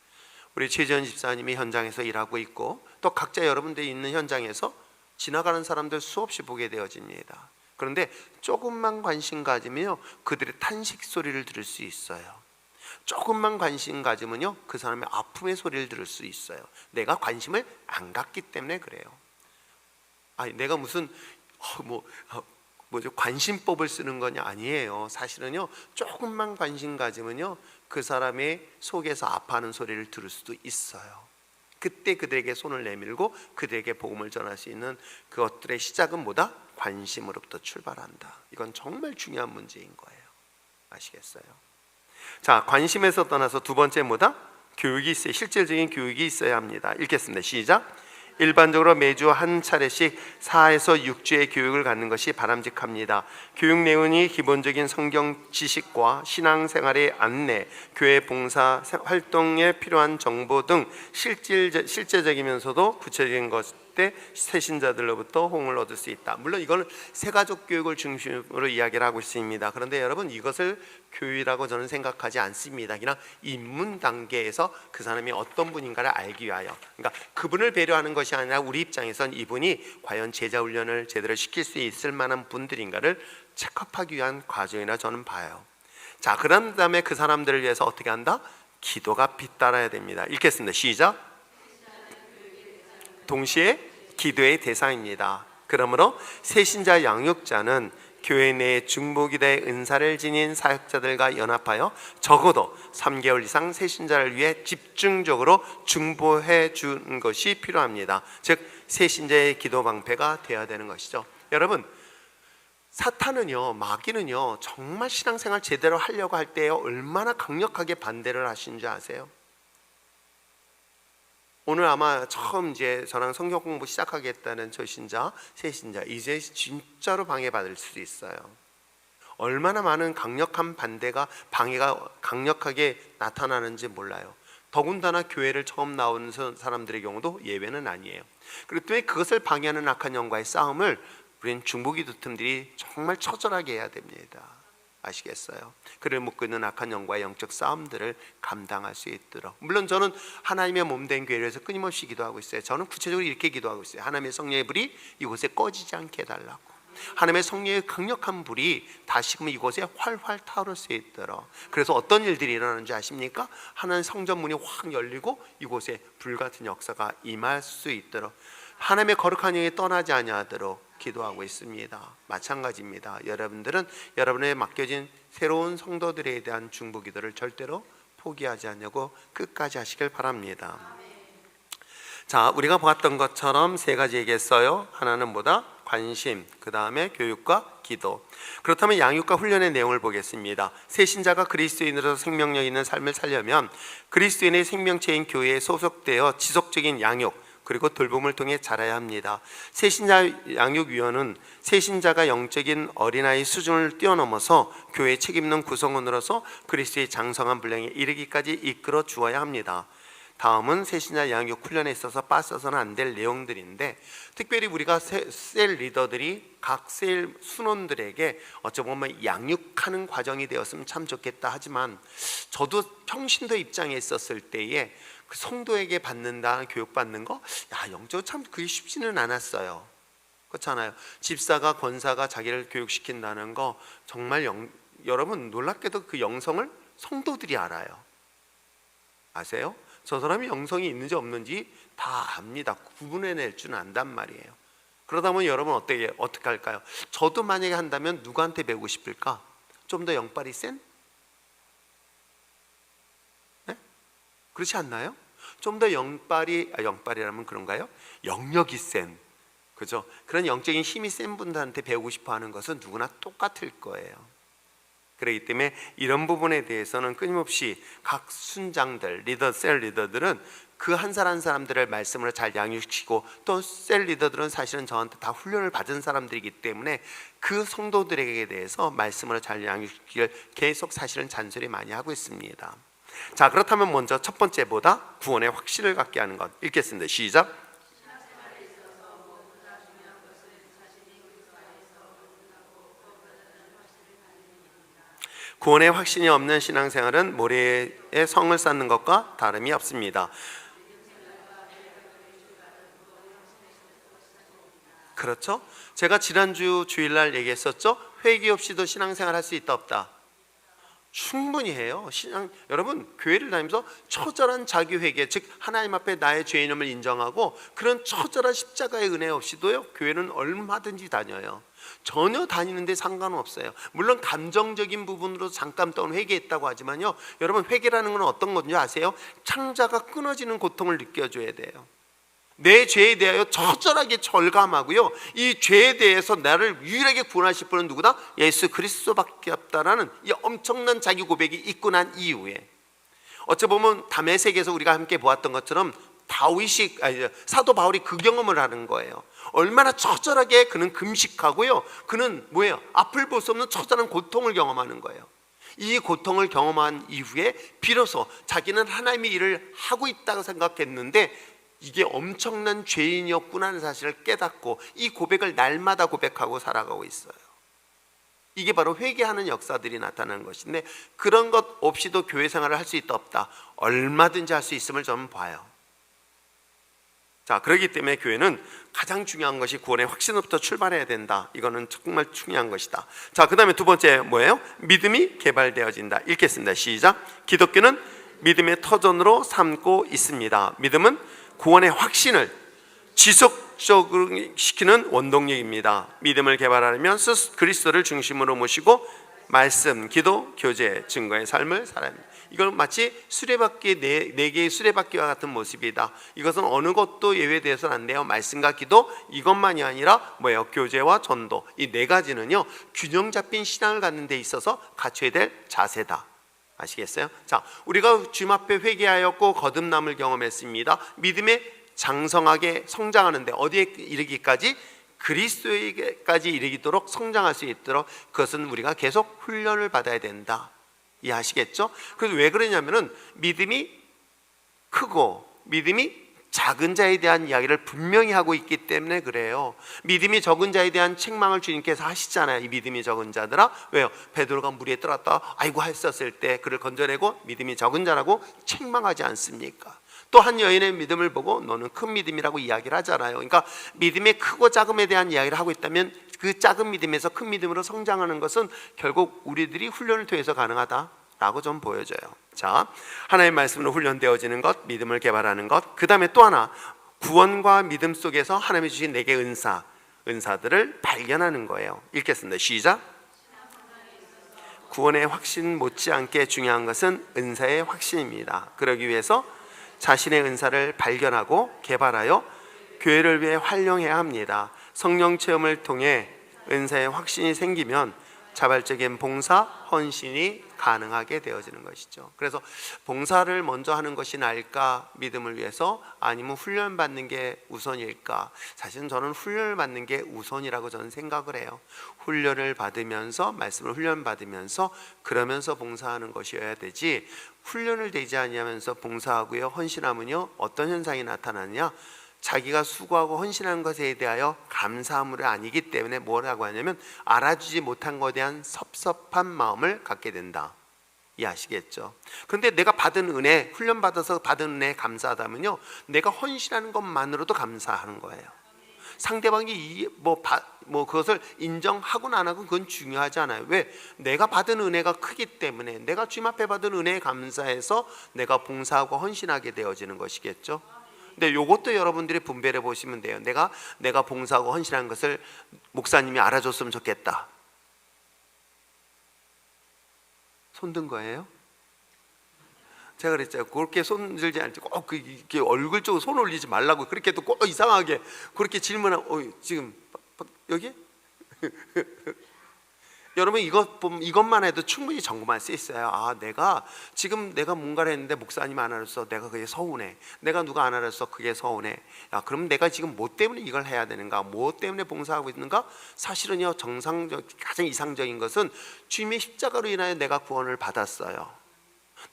우리 최지현 집사님이 현장에서 일하고 있고 또 각자 여러분들이 있는 현장에서 지나가는 사람들 수없이 보게 되어집니다. 그런데 조금만 관심 가지면요, 그들의 탄식 소리를 들을 수 있어요. 조금만 관심 가지면요, 그 사람의 아픔의 소리를 들을 수 있어요. 내가 관심을 안 갖기 때문에 그래요. 내가 무슨 관심법을 쓰는 건 아니에요. 사실은요, 조금만 관심 가지면요, 그 사람의 속에서 아파하는 소리를 들을 수도 있어요. 그때 그들에게 손을 내밀고 그들에게 복음을 전할 수 있는 그것들의 시작은 뭐다? 관심으로부터 출발한다. 이건 정말 중요한 문제인 거예요. 아시겠어요? 자, 관심에서 떠나서 두 번째 뭐다? 교육이 있어요. 실질적인 교육이 있어야 합니다. 읽겠습니다. 시작. 일반적으로 매주 한 차례씩 4에서 6주의 교육을 갖는 것이 바람직합니다. 교육 내용이 기본적인 성경 지식과 신앙생활의 안내, 교회 봉사 활동에 필요한 정보 등 실제적이면서도 구체적인 것 때 새신자들로부터 호응을 얻을 수 있다. 물론 이거는 새가족 교육을 중심으로 이야기를 하고 있습니다. 그런데 여러분, 이것을 교육이라고 저는 생각하지 않습니다. 그냥 입문 단계에서 그 사람이 어떤 분인가를 알기 위하여, 그러니까 그분을 배려하는 것이 아니라 우리 입장에선 이분이 과연 제자 훈련을 제대로 시킬 수 있을 만한 분들인가를 체크하기 위한 과정이라 저는 봐요. 자, 그런 다음에 그 사람들을 위해서 어떻게 한다? 기도가 뒤따라야 됩니다. 읽겠습니다. 시작. 동시에 기도의 대상입니다. 그러므로 새신자 양육자는 교회 내 중보기도의 은사를 지닌 사역자들과 연합하여 적어도 3개월 이상 새신자를 위해 집중적으로 중보해 주는 것이 필요합니다. 즉 새신자의 기도 방패가 되어야 되는 것이죠. 여러분, 사탄은요, 마귀는요, 정말 신앙생활 제대로 하려고 할 때 얼마나 강력하게 반대를 하시는지 아세요? 오늘 아마 처음 이제 저랑 성경 공부 시작하겠다는 저 신자, 새 신자, 이제 진짜로 방해받을 수도 있어요. 얼마나 많은 강력한 반대가, 방해가 강력하게 나타나는지 몰라요. 더군다나 교회를 처음 나오는 사람들의 경우도 예외는 아니에요. 그리고 또 그것을 방해하는 악한 영과의 싸움을 우리는 중보기도 팀들이 정말 처절하게 해야 됩니다. 아시겠어요? 그를 묶고 있는 악한 영과의 영적 싸움들을 감당할 수 있도록. 물론 저는 하나님의 몸된 교회에서 끊임없이 기도하고 있어요. 저는 구체적으로 이렇게 기도하고 있어요. 하나님의 성령의 불이 이곳에 꺼지지 않게 해달라고. 하나님의 성령의 강력한 불이 다시금 이곳에 활활 타오를 수 있도록. 그래서 어떤 일들이 일어나는지 아십니까? 하나님의 성전 문이 확 열리고 이곳에 불같은 역사가 임할 수 있도록, 하나님의 거룩한 영이 떠나지 아니하도록 기도하고 있습니다. 마찬가지입니다. 여러분들은 여러분의 맡겨진 새로운 성도들에 대한 중보 기도를 절대로 포기하지 않냐고 끝까지 하시길 바랍니다. 자, 우리가 보았던 것처럼 세 가지 얘기했어요. 하나는 뭐다? 관심, 그 다음에 교육과 기도. 그렇다면 양육과 훈련의 내용을 보겠습니다. 새 신자가 그리스도인으로서 생명력 있는 삶을 살려면 그리스도인의 생명체인 교회에 소속되어 지속적인 양육 그리고 돌봄을 통해 자라야 합니다. 새신자 양육위원은 새신자가 영적인 어린아이 수준을 뛰어넘어서 교회의 책임있는 구성원으로서 그리스도의 장성한 분량에 이르기까지 이끌어 주어야 합니다. 다음은 새신자 양육 훈련에 있어서 빠져서는 안 될 내용들인데, 특별히 우리가 셀 리더들이 각 셀 순원들에게 어쩌면 양육하는 과정이 되었으면 참 좋겠다. 하지만 저도 평신도 입장에 있었을 때에 그 성도에게 받는다, 교육받는 거, 영적으로 참 그게 쉽지는 않았어요. 그렇잖아요. 집사가, 권사가 자기를 교육시킨다는 거 정말 여러분 놀랍게도 그 영성을 성도들이 알아요. 아세요? 저 사람이 영성이 있는지 없는지 다 압니다. 구분해낼 줄 안단 말이에요. 그러다 보면 여러분 어떻게 할까요? 저도 만약에 한다면 누구한테 배우고 싶을까? 좀 더 영빨이 센? 네? 그렇지 않나요? 좀 더 영빨이라면 그런가요? 영역이 센, 그죠? 그런 영적인 힘이 센 분들한테 배우고 싶어 하는 것은 누구나 똑같을 거예요. 그렇기 때문에 이런 부분에 대해서는 끊임없이 각 순장들, 셀 리더들은 그 한 사람 한 사람들을 말씀으로 잘 양육시키고, 또 셀 리더들은 사실은 저한테 다 훈련을 받은 사람들이기 때문에 그 성도들에게 대해서 말씀으로 잘 양육시키기를 계속 사실은 잔소리 많이 하고 있습니다. 자, 그렇다면 먼저 첫 번째보다 구원의 확신을 갖게 하는 것 읽겠습니다. 시작. 구원의 확신이 없는 신앙생활은 모래에 성을 쌓는 것과 다름이 없습니다. 그렇죠? 제가 지난주 주일날 얘기했었죠? 회개 없이도 신앙생활 할 수 있다 없다? 충분히 해요. 신앙 여러분, 교회를 다니면서 처절한 자기 회개, 즉 하나님 앞에 나의 죄인임을 인정하고 그런 처절한 십자가의 은혜 없이도요 교회는 얼마든지 다녀요. 전혀 다니는데 상관은 없어요. 물론 감정적인 부분으로 잠깐 동안 회개했다고 하지만요, 여러분 회개라는 건 어떤 건지 아세요? 창자가 끊어지는 고통을 느껴줘야 돼요. 내 죄에 대하여 처절하게 절감하고요, 이 죄에 대해서 나를 유일하게 구원하실 분은 누구다? 예수 그리스도밖에 없다라는 이 엄청난 자기 고백이 있고 난 이후에, 어찌 보면 다메섹에서 우리가 함께 보았던 것처럼 사도 바울이 그 경험을 하는 거예요. 얼마나 처절하게 그는 금식하고요, 그는 뭐예요? 앞을 볼 수 없는 처절한 고통을 경험하는 거예요. 이 고통을 경험한 이후에 비로소 자기는 하나님의 일을 하고 있다고 생각했는데 이게 엄청난 죄인이었구나는 사실을 깨닫고 이 고백을 날마다 고백하고 살아가고 있어요. 이게 바로 회개하는 역사들이 나타나는 것인데, 그런 것 없이도 교회 생활을 할 수 있다 없다? 얼마든지 할 수 있음을 저는 봐요. 자, 그렇기 때문에 교회는 가장 중요한 것이 구원의 확신으로부터 출발해야 된다. 이거는 정말 중요한 것이다. 자, 그 다음에 두 번째 뭐예요? 믿음이 개발되어진다. 읽겠습니다. 시작. 기독교는 믿음의 터전으로 삼고 있습니다. 믿음은 구원의 확신을 지속적으로 시키는 원동력입니다. 믿음을 개발하려면 그리스도를 중심으로 모시고 말씀, 기도, 교제, 증거의 삶을 살아야 합니다. 이건 마치 수레바퀴 네 개의 수레바퀴와 같은 모습이다. 이것은 어느 것도 예외되어서는 안 돼요. 말씀과 기도, 이것만이 아니라 뭐예요? 교제와 전도. 이 네 가지는요 균형 잡힌 신앙을 갖는 데 있어서 갖춰야 될 자세다. 아시겠어요? 자, 우리가 주님 앞에 회개하였고 거듭남을 경험했습니다. 믿음에 장성하게 성장하는데 어디에 이르기까지? 그리스도에게까지 이르도록 성장할 수 있도록 그것은 우리가 계속 훈련을 받아야 된다. 이해하시겠죠? 그래서 왜 그러냐면은 믿음이 크고 믿음이 작은 자에 대한 이야기를 분명히 하고 있기 때문에 그래요. 믿음이 적은 자에 대한 책망을 주님께서 하시잖아요. 이 믿음이 적은 자들아, 왜요? 베드로가 물 위에 떨었다 아이고 했었을 때 그를 건져내고 믿음이 적은 자라고 책망하지 않습니까? 또 한 여인의 믿음을 보고 너는 큰 믿음이라고 이야기를 하잖아요. 그러니까 믿음의 크고 작음에 대한 이야기를 하고 있다면 그 작은 믿음에서 큰 믿음으로 성장하는 것은 결국 우리들이 훈련을 통해서 가능하다라고 좀 보여져요. 자, 하나님의 말씀으로 훈련되어지는 것, 믿음을 개발하는 것. 그 다음에 또 하나, 구원과 믿음 속에서 하나님이 주신 내게 은사들을 발견하는 거예요. 읽겠습니다. 시작. 구원의 확신 못지않게 중요한 것은 은사의 확신입니다. 그러기 위해서 자신의 은사를 발견하고 개발하여 교회를 위해 활용해야 합니다. 성령 체험을 통해 은사의 확신이 생기면 자발적인 봉사, 헌신이 가능하게 되어지는 것이죠. 그래서 봉사를 먼저 하는 것이 나을까? 믿음을 위해서? 아니면 훈련받는 게 우선일까? 사실은 저는 훈련을 받는 게 우선이라고 저는 생각을 해요. 훈련을 받으면서, 말씀을 훈련받으면서 그러면서 봉사하는 것이어야 되지, 훈련을 되지 아니하면서 봉사하고요 헌신하면요 어떤 현상이 나타나느냐? 자기가 수고하고 헌신하는 것에 대하여 감사함을 아니기 때문에 뭐라고 하냐면 알아주지 못한 것에 대한 섭섭한 마음을 갖게 된다. 이해하시겠죠? 그런데 내가 받은 은혜, 훈련받아서 받은 은혜에 감사하다면요 내가 헌신하는 것만으로도 감사하는 거예요. 상대방이 그것을 인정하고 안 하고 그건 중요하지 않아요. 왜? 내가 받은 은혜가 크기 때문에, 내가 주님 앞에 받은 은혜에 감사해서 내가 봉사하고 헌신하게 되어지는 것이겠죠. 근데 이것도 여러분들이 분별해 보시면 돼요. 내가 봉사하고 헌신한 것을 목사님이 알아줬으면 좋겠다. 손든 거예요? 제가 그랬잖아요. 그렇게 손 들지 않고 꼭 이렇게 얼굴 쪽으로 손 올리지 말라고 그렇게 또 꼭 이상하게 그렇게 질문하고 지금 여기? 여러분 이것만 해도 충분히 점검할 수 있어요. 아, 내가 뭔가를 했는데 목사님 안 알았어. 내가 그게 서운해. 내가 누가 안 알았어. 그게 서운해. 야, 그럼 내가 지금 뭐 때문에 이걸 해야 되는가? 뭐 때문에 봉사하고 있는가? 사실은요 가장 이상적인 것은 주님의 십자가로 인하여 내가 구원을 받았어요.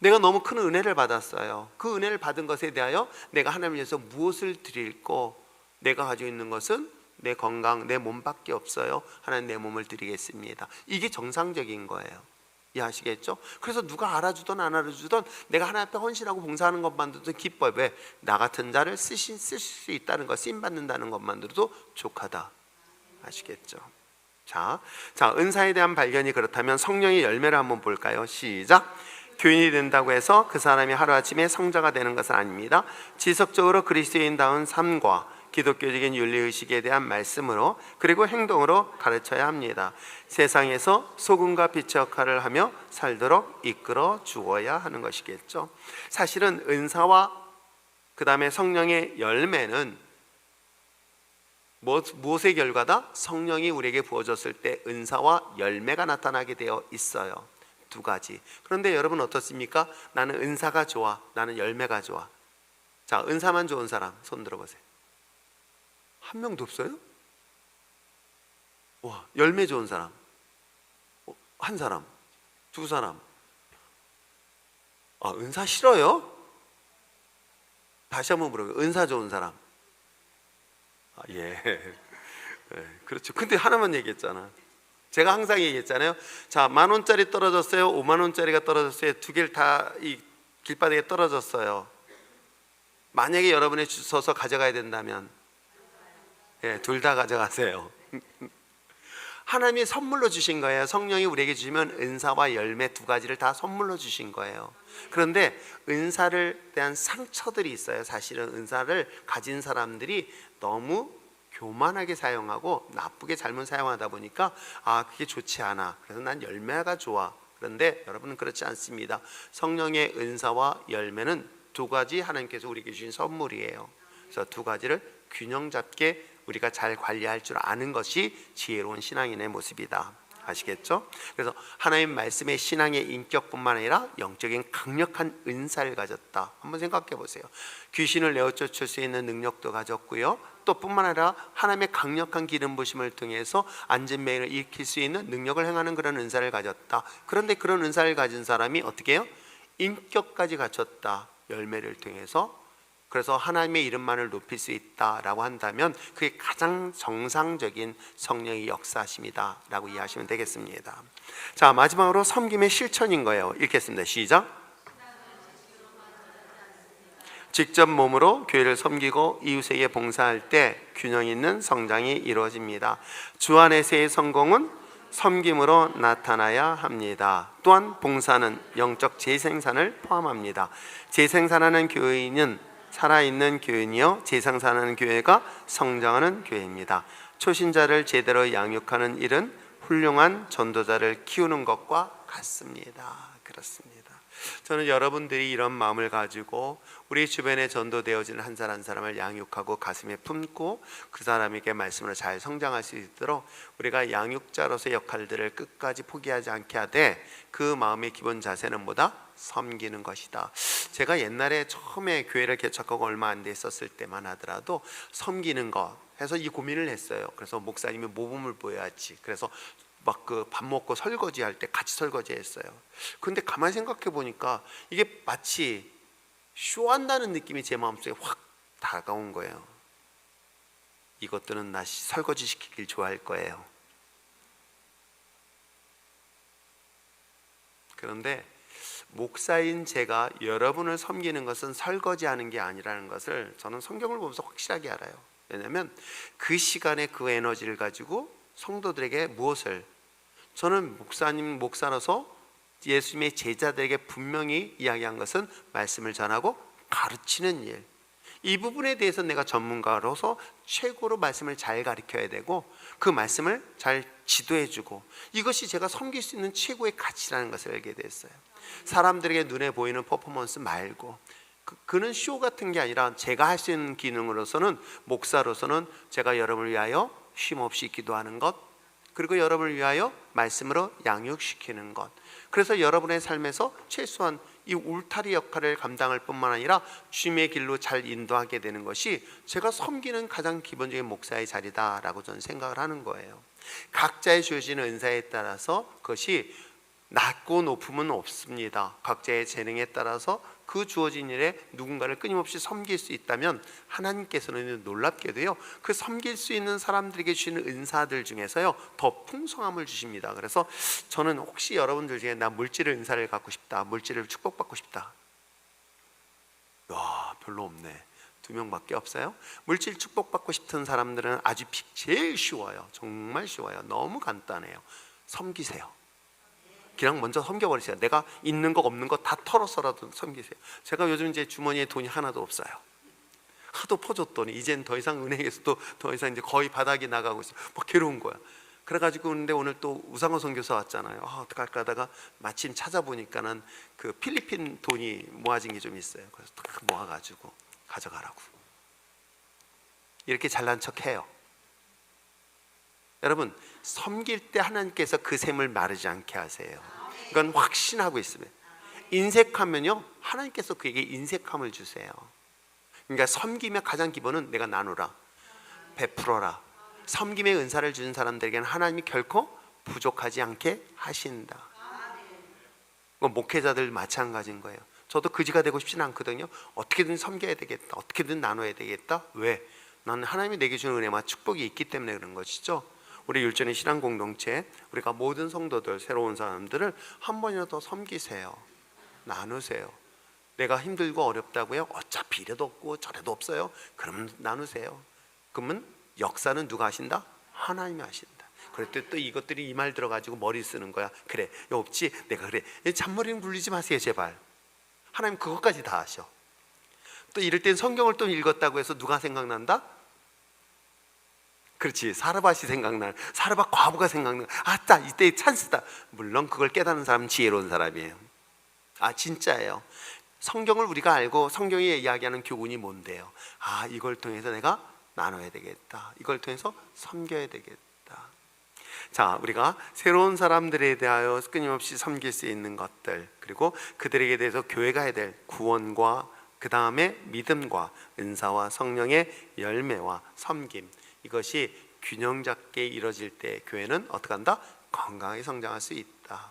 내가 너무 큰 은혜를 받았어요. 그 은혜를 받은 것에 대하여 내가 하나님을 위해서 무엇을 드릴고, 내가 가지고 있는 것은 내 건강, 내 몸밖에 없어요. 하나님 내 몸을 드리겠습니다. 이게 정상적인 거예요. 이해하시겠죠? 그래서 누가 알아주든 안 알아주든 내가 하나님 앞에 헌신하고 봉사하는 것만으로도 기뻐요. 왜? 나 같은 자를 쓰실 수 있다는 것, 쓰임 받는다는 것만으로도 족하다. 아시겠죠? 자, 은사에 대한 발견이 그렇다면 성령의 열매를 한번 볼까요? 시작. 교인이 된다고 해서 그 사람이 하루아침에 성자가 되는 것은 아닙니다. 지속적으로 그리스도인다운 삶과 기독교적인 윤리의식에 대한 말씀으로 그리고 행동으로 가르쳐야 합니다. 세상에서 소금과 빛의 역할을 하며 살도록 이끌어 주어야 하는 것이겠죠. 사실은 은사와 그 다음에 성령의 열매는 무엇의 결과다? 성령이 우리에게 부어졌을 때 은사와 열매가 나타나게 되어 있어요. 두 가지. 그런데 여러분 어떻습니까? 나는 은사가 좋아, 나는 열매가 좋아. 자, 은사만 좋은 사람 손 들어보세요. 한 명도 없어요? 와, 열매 좋은 사람 한 사람, 두 사람. 아, 은사 싫어요? 다시 한번 물어봐요. 은사 좋은 사람. 아, 예. 그렇죠. 근데 하나만 얘기했잖아. 제가 항상 얘기했잖아요. 자, 10,000원짜리 떨어졌어요, 50,000원짜리가 떨어졌어요. 두 개를 다 이 길바닥에 떨어졌어요. 만약에 여러분이 주워서 가져가야 된다면, 예, 둘 다 가져가세요. 하나님이 선물로 주신 거예요. 성령이 우리에게 주시면 은사와 열매 두 가지를 다 선물로 주신 거예요. 그런데 은사를 대한 상처들이 있어요. 사실은 은사를 가진 사람들이 너무 교만하게 사용하고 나쁘게 잘못 사용하다 보니까 그게 좋지 않아. 그래서 난 열매가 좋아. 그런데 여러분은 그렇지 않습니다. 성령의 은사와 열매는 두 가지 하나님께서 우리에게 주신 선물이에요. 그래서 두 가지를 균형 잡게 우리가 잘 관리할 줄 아는 것이 지혜로운 신앙인의 모습이다. 아시겠죠? 그래서 하나님 말씀의 신앙의 인격뿐만 아니라 영적인 강력한 은사를 가졌다. 한번 생각해 보세요. 귀신을 내어쫓을 수 있는 능력도 가졌고요. 또 뿐만 아니라 하나님의 강력한 기름 부심을 통해서 안진뱅이를 일으킬 수 있는 능력을 행하는 그런 은사를 가졌다. 그런데 그런 은사를 가진 사람이 어떻게 해요? 인격까지 갖췄다. 열매를 통해서. 그래서 하나님의 이름만을 높일 수 있다라고 한다면 그게 가장 정상적인 성령의 역사심이다 라고 이해하시면 되겠습니다. 자, 마지막으로 섬김의 실천인 거예요. 읽겠습니다. 시작. 직접 몸으로 교회를 섬기고 이웃에게 봉사할 때 균형 있는 성장이 이루어집니다. 주 안에서의 성공은 섬김으로 나타나야 합니다. 또한 봉사는 영적 재생산을 포함합니다. 재생산하는 교인은 살아있는 교인이요, 재생산하는 교회가 성장하는 교회입니다. 초신자를 제대로 양육하는 일은 훌륭한 전도자를 키우는 것과 같습니다. 그렇습니다. 저는 여러분들이 이런 마음을 가지고 우리 주변에 전도되어지는 한 사람 한 사람을 양육하고 가슴에 품고 그 사람에게 말씀으로 잘 성장할 수 있도록 우리가 양육자로서의 역할들을 끝까지 포기하지 않게 하되 그 마음의 기본 자세는 뭐다? 섬기는 것이다. 제가 옛날에 처음에 교회를 개척하고 얼마 안 됐었을 때만 하더라도 섬기는 것 해서 이 고민을 했어요. 그래서 목사님이 모범을 보여야지. 그래서 막 그 밥 먹고 설거지 할 때 같이 설거지 했어요. 근데 가만히 생각해 보니까 이게 마치 쇼한다는 느낌이 제 마음속에 확 다가온 거예요. 이것들은 나 설거지 시키길 좋아할 거예요. 그런데 목사인 제가 여러분을 섬기는 것은 설거지하는 게 아니라는 것을 저는 성경을 보면서 확실하게 알아요. 왜냐하면 그 시간에 그 에너지를 가지고 성도들에게 무엇을, 저는 목사로서 예수님의 제자들에게 분명히 이야기한 것은 말씀을 전하고 가르치는 일, 이 부분에 대해서 내가 전문가로서 최고로 말씀을 잘 가르쳐야 되고 그 말씀을 잘 지도해주고, 이것이 제가 섬길 수 있는 최고의 가치라는 것을 알게 됐어요. 사람들에게 눈에 보이는 퍼포먼스 말고 그는 쇼 같은 게 아니라 제가 할 수 있는 기능으로서는, 목사로서는 제가 여러분을 위하여 쉼없이 기도하는 것, 그리고 여러분을 위하여 말씀으로 양육시키는 것, 그래서 여러분의 삶에서 최소한 이 울타리 역할을 감당할 뿐만 아니라 주님의 길로 잘 인도하게 되는 것이 제가 섬기는 가장 기본적인 목사의 자리다라고 저는 생각을 하는 거예요. 각자의 주어진 은사에 따라서 그것이 낮고 높음은 없습니다. 각자의 재능에 따라서 그 주어진 일에 누군가를 끊임없이 섬길 수 있다면 하나님께서는 놀랍게도요, 그 섬길 수 있는 사람들에게 주시는 은사들 중에서요 더 풍성함을 주십니다. 그래서 저는 혹시 여러분들 중에 나 물질의 은사를 갖고 싶다, 물질을 축복받고 싶다, 별로 없네. 2명밖에 없어요. 물질 축복받고 싶은 사람들은 아주 제일 쉬워요. 정말 쉬워요. 너무 간단해요. 섬기세요. 그냥 먼저 섬겨버리세요. 내가 있는 거 없는 거 다 털어서라도 섬기세요. 제가 요즘 이제 주머니에 돈이 하나도 없어요. 하도 퍼줬더니 이젠 더 이상 은행에서도 더 이상 이제 거의 바닥이 나가고 있어요. 막 괴로운 거야. 그래가지고 근데 오늘 또 우상호 선교사 왔잖아요. 어떡할까 하다가 마침 찾아보니까는 그 필리핀 돈이 모아진 게 좀 있어요. 그래서 딱 모아가지고 가져가라고. 이렇게 잘난 척해요. 여러분, 섬길 때 하나님께서 그 샘을 마르지 않게 하세요. 이건 확신하고 있으면, 인색하면요 하나님께서 그에게 인색함을 주세요. 그러니까 섬김의 가장 기본은 내가 나누라, 베풀어라. 섬김의 은사를 주는 사람들에게는 하나님이 결코 부족하지 않게 하신다. 목회자들 마찬가지인 거예요. 저도 그지가 되고 싶지는 않거든요. 어떻게든 섬겨야 되겠다, 어떻게든 나눠야 되겠다. 왜? 나는 하나님이 내게 주는 은혜와 축복이 있기 때문에 그런 것이죠. 우리 율전의 신앙 공동체, 우리가 모든 성도들, 새로운 사람들을 한 번이라도 섬기세요. 나누세요. 내가 힘들고 어렵다고요? 어차피 이래도 없고 저래도 없어요. 그러면 나누세요. 그러면 역사는 누가 하신다? 하나님이 하신다. 그럴 때 또 이것들이 이 말 들어가지고 머리 쓰는 거야. 그래, 없지? 내가 그래. 잔머리는 굴리지 마세요, 제발. 하나님 그것까지 다 하셔. 또 이럴 땐 성경을 또 읽었다고 해서 누가 생각난다? 그렇지, 사르밧이 생각나. 사르밧 과부가 생각나. 아따, 이때 찬스다. 물론 그걸 깨닫는 사람은 지혜로운 사람이에요. 진짜예요. 성경을 우리가 알고 성경이 이야기하는 교훈이 뭔데요? 이걸 통해서 내가 나눠야 되겠다. 이걸 통해서 섬겨야 되겠다. 자, 우리가 새로운 사람들에 대하여 끊임없이 섬길 수 있는 것들, 그리고 그들에게 대해서 교회가 해야 될 구원과 그 다음에 믿음과 은사와 성령의 열매와 섬김, 이것이 균형 잡게 이루어질 때 교회는 어떻게 한다? 건강하게 성장할 수 있다.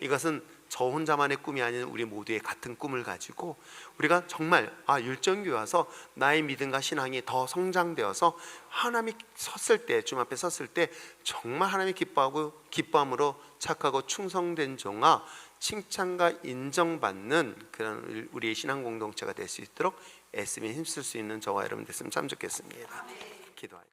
이것은 저 혼자만의 꿈이 아닌 우리 모두의 같은 꿈을 가지고 우리가 정말 율전교회 와서 나의 믿음과 신앙이 더 성장되어서 하나님이 섰을 때, 주님 앞에 섰을 때 정말 하나님이 기뻐하고 기뻐함으로 착하고 충성된 종아, 칭찬과 인정받는 그런 우리의 신앙 공동체가 될 수 있도록 애쓰며 힘쓸 수 있는 저와 여러분 됐으면 참 좋겠습니다. 기도하겠습니다.